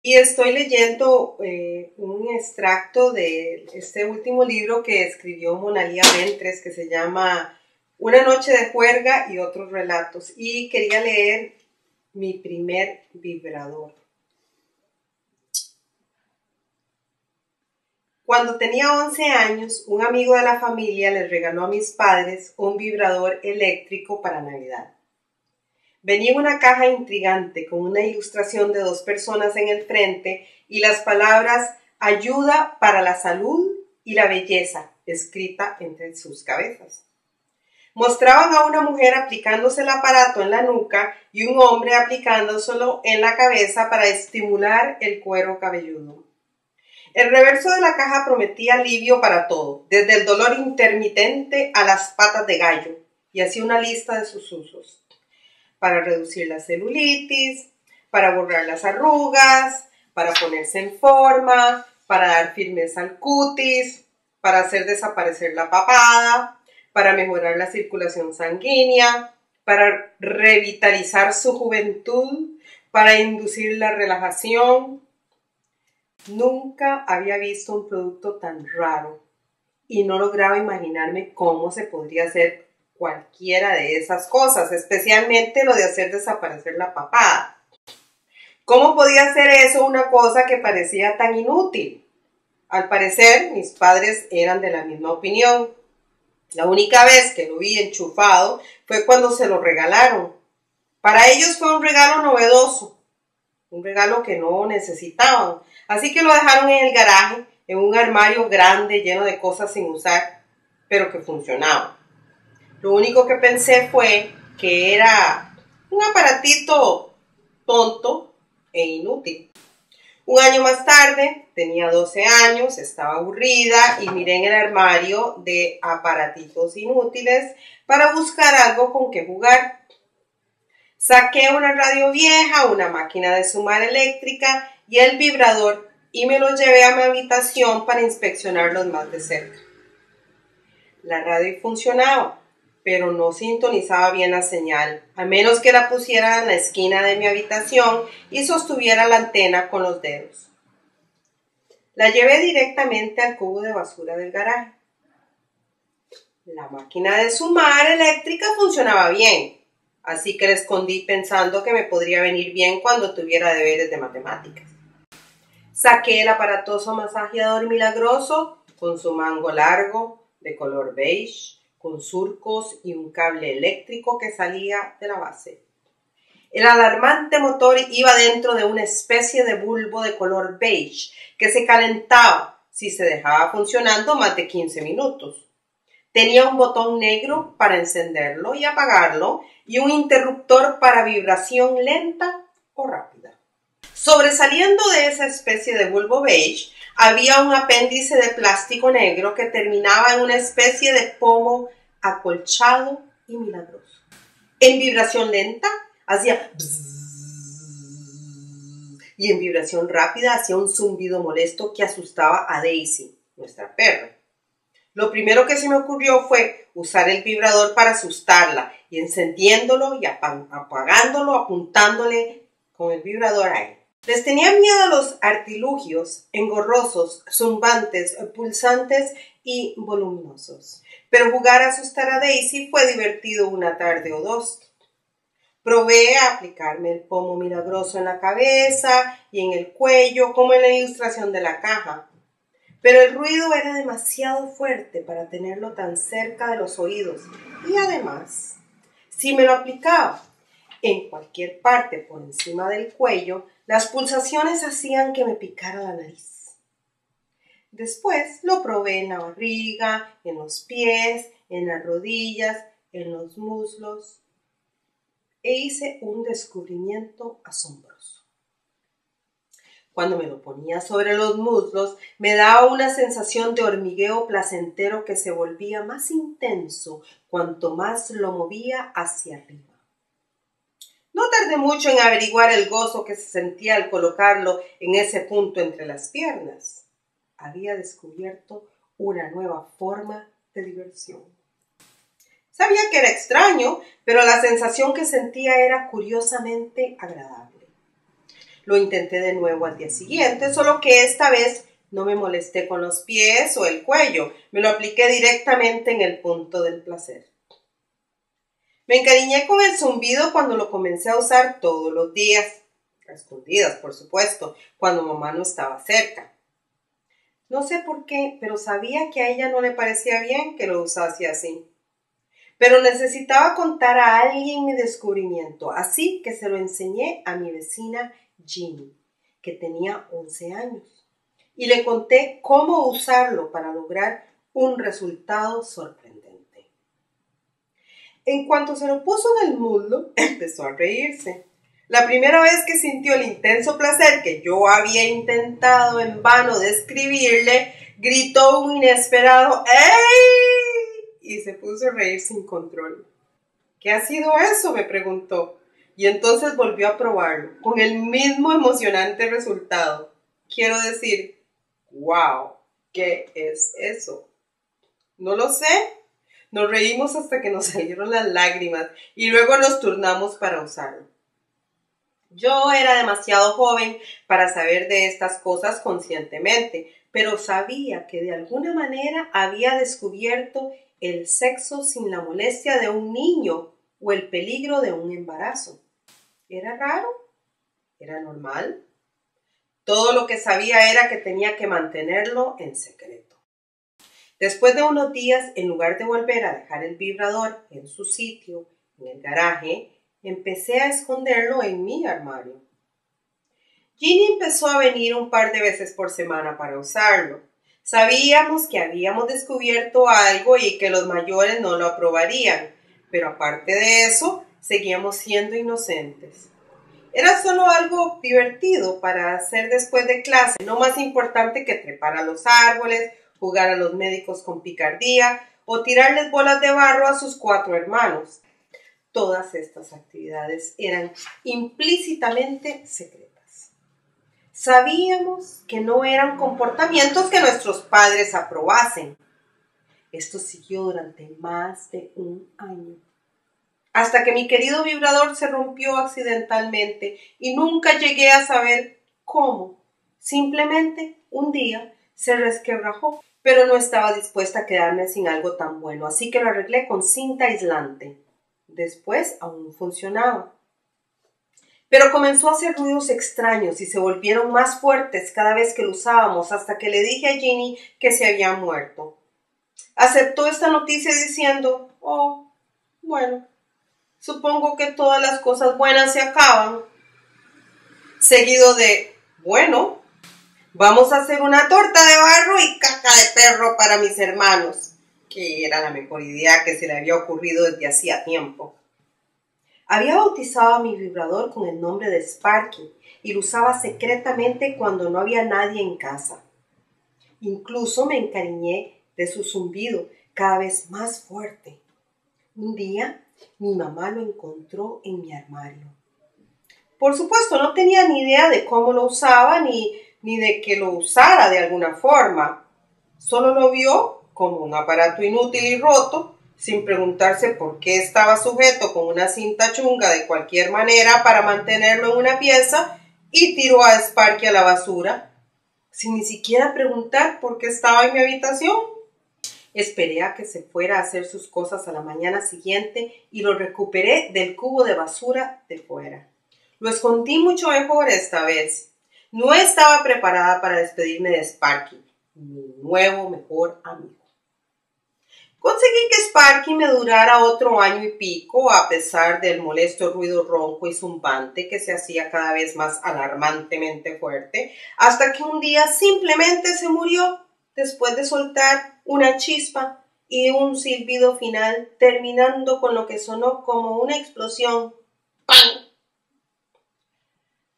Y estoy leyendo un extracto de este último libro que escribió Monalía Ventres, que se llama Una noche de juerga y otros relatos. Y quería leer mi primer vibrador. Cuando tenía 11 años, un amigo de la familia les regaló a mis padres un vibrador eléctrico para Navidad. Venía en una caja intrigante con una ilustración de 2 personas en el frente y las palabras ayuda para la salud y la belleza escrita entre sus cabezas. Mostraban a una mujer aplicándose el aparato en la nuca y un hombre aplicándoselo en la cabeza para estimular el cuero cabelludo. El reverso de la caja prometía alivio para todo, desde el dolor intermitente a las patas de gallo, y hacía una lista de sus usos. Para reducir la celulitis, para borrar las arrugas, para ponerse en forma, para dar firmeza al cutis, para hacer desaparecer la papada, para mejorar la circulación sanguínea, para revitalizar su juventud, para inducir la relajación. Nunca había visto un producto tan raro y no lograba imaginarme cómo se podría hacer cualquiera de esas cosas, especialmente lo de hacer desaparecer la papada. ¿Cómo podía hacer eso una cosa que parecía tan inútil? Al parecer, mis padres eran de la misma opinión. La única vez que lo vi enchufado fue cuando se lo regalaron. Para ellos fue un regalo novedoso, un regalo que no necesitaban, así que lo dejaron en el garaje, en un armario grande lleno de cosas sin usar, pero que funcionaban. Lo único que pensé fue que era un aparatito tonto e inútil. Un año más tarde, tenía 12 años, estaba aburrida y miré en el armario de aparatitos inútiles para buscar algo con que jugar. Saqué una radio vieja, una máquina de sumar eléctrica y el vibrador y me lo llevé a mi habitación para inspeccionarlos más de cerca. La radio funcionaba, pero no sintonizaba bien la señal, a menos que la pusiera en la esquina de mi habitación y sostuviera la antena con los dedos. La llevé directamente al cubo de basura del garaje. La máquina de sumar eléctrica funcionaba bien, así que la escondí pensando que me podría venir bien cuando tuviera deberes de matemáticas. Saqué el aparatoso masajeador milagroso con su mango largo de color beige, con surcos y un cable eléctrico que salía de la base. El alarmante motor iba dentro de una especie de bulbo de color beige que se calentaba si se dejaba funcionando más de 15 minutos. Tenía un botón negro para encenderlo y apagarlo y un interruptor para vibración lenta o rápida. Sobresaliendo de esa especie de bulbo beige había un apéndice de plástico negro que terminaba en una especie de pomo acolchado y milagroso. En vibración lenta hacía bzzz, y en vibración rápida hacía un zumbido molesto que asustaba a Daisy, nuestra perra. Lo primero que se me ocurrió fue usar el vibrador para asustarla y encendiéndolo y apagándolo, apuntándole con el vibrador a él. Les tenía miedo a los artilugios engorrosos, zumbantes, pulsantes y voluminosos. Pero jugar a asustar a Daisy fue divertido una tarde o dos. Probé a aplicarme el pomo milagroso en la cabeza y en el cuello, como en la ilustración de la caja. Pero el ruido era demasiado fuerte para tenerlo tan cerca de los oídos. Y además, si me lo aplicaba en cualquier parte por encima del cuello, las pulsaciones hacían que me picara la nariz. Después lo probé en la barriga, en los pies, en las rodillas, en los muslos e hice un descubrimiento asombroso. Cuando me lo ponía sobre los muslos, me daba una sensación de hormigueo placentero que se volvía más intenso cuanto más lo movía hacia arriba. No tardé mucho en averiguar el gozo que se sentía al colocarlo en ese punto entre las piernas. Había descubierto una nueva forma de diversión. Sabía que era extraño, pero la sensación que sentía era curiosamente agradable. Lo intenté de nuevo al día siguiente, solo que esta vez no me molesté con los pies o el cuello, me lo apliqué directamente en el punto del placer. Me encariñé con el zumbido cuando lo comencé a usar todos los días, a escondidas, por supuesto, cuando mamá no estaba cerca. No sé por qué, pero sabía que a ella no le parecía bien que lo usase así. Pero necesitaba contar a alguien mi descubrimiento, así que se lo enseñé a mi vecina Ginny, que tenía 11 años, y le conté cómo usarlo para lograr un resultado sorprendente. En cuanto se lo puso en el muslo, empezó a reírse. La primera vez que sintió el intenso placer que yo había intentado en vano describirle, gritó un inesperado ¡ey! Y se puso a reír sin control. ¿Qué ha sido eso?, me preguntó. Y entonces volvió a probarlo, con el mismo emocionante resultado. Quiero decir, ¡wow! ¿Qué es eso? No lo sé. Nos reímos hasta que nos salieron las lágrimas y luego nos turnamos para usarlo. Yo era demasiado joven para saber de estas cosas conscientemente, pero sabía que de alguna manera había descubierto el sexo sin la molestia de un niño o el peligro de un embarazo. ¿Era raro? ¿Era normal? Todo lo que sabía era que tenía que mantenerlo en secreto. Después de unos días, en lugar de volver a dejar el vibrador en su sitio, en el garaje, empecé a esconderlo en mi armario. Ginny empezó a venir un par de veces por semana para usarlo. Sabíamos que habíamos descubierto algo y que los mayores no lo aprobarían, pero aparte de eso, seguíamos siendo inocentes. Era solo algo divertido para hacer después de clase, no más importante que trepar a los árboles, jugar a los médicos con picardía o tirarles bolas de barro a sus 4 hermanos. Todas estas actividades eran implícitamente secretas. Sabíamos que no eran comportamientos que nuestros padres aprobasen. Esto siguió durante más de un año, hasta que mi querido vibrador se rompió accidentalmente y nunca llegué a saber cómo. Simplemente un día se resquebrajó, pero no estaba dispuesta a quedarme sin algo tan bueno, así que lo arreglé con cinta aislante. Después aún funcionaba, pero comenzó a hacer ruidos extraños y se volvieron más fuertes cada vez que lo usábamos, hasta que le dije a Ginny que se había muerto. Aceptó esta noticia diciendo, oh, bueno, supongo que todas las cosas buenas se acaban. Seguido de, bueno, vamos a hacer una torta de barro y caca de perro para mis hermanos, que era la mejor idea que se le había ocurrido desde hacía tiempo. Había bautizado a mi vibrador con el nombre de Sparky y lo usaba secretamente cuando no había nadie en casa. Incluso me encariñé de su zumbido cada vez más fuerte. Un día, mi mamá lo encontró en mi armario. Por supuesto, no tenía ni idea de cómo lo usaba ni de que lo usara de alguna forma. Solo lo vio como un aparato inútil y roto, sin preguntarse por qué estaba sujeto con una cinta chunga de cualquier manera para mantenerlo en una pieza, y tiró a Sparky a la basura, sin ni siquiera preguntar por qué estaba en mi habitación. Esperé a que se fuera a hacer sus cosas a la mañana siguiente y lo recuperé del cubo de basura de fuera. Lo escondí mucho mejor esta vez. No estaba preparada para despedirme de Sparky, mi nuevo mejor amigo. Conseguí que Sparky me durara otro año y pico, a pesar del molesto ruido ronco y zumbante que se hacía cada vez más alarmantemente fuerte, hasta que un día simplemente se murió después de soltar una chispa y un silbido final, terminando con lo que sonó como una explosión. ¡Pam!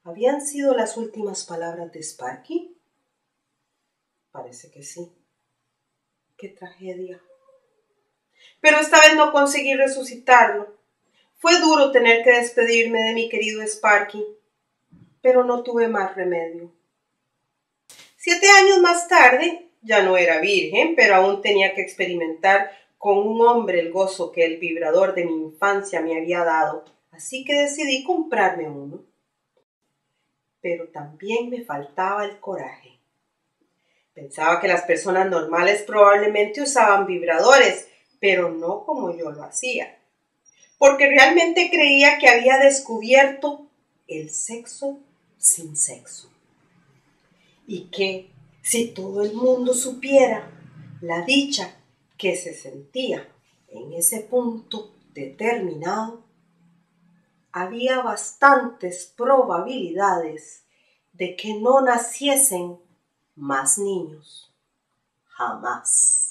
¿Habían sido las últimas palabras de Sparky? Parece que sí. ¡Qué tragedia! Pero esta vez no conseguí resucitarlo. Fue duro tener que despedirme de mi querido Sparky, pero no tuve más remedio. 7 años más tarde, ya no era virgen, pero aún tenía que experimentar con un hombre el gozo que el vibrador de mi infancia me había dado, así que decidí comprarme uno. pero también me faltaba el coraje. Pensaba que las personas normales probablemente usaban vibradores, pero no como yo lo hacía, porque realmente creía que había descubierto el sexo sin sexo. Y que si todo el mundo supiera la dicha que se sentía en ese punto determinado, había bastantes probabilidades de que no naciesen más niños. Jamás.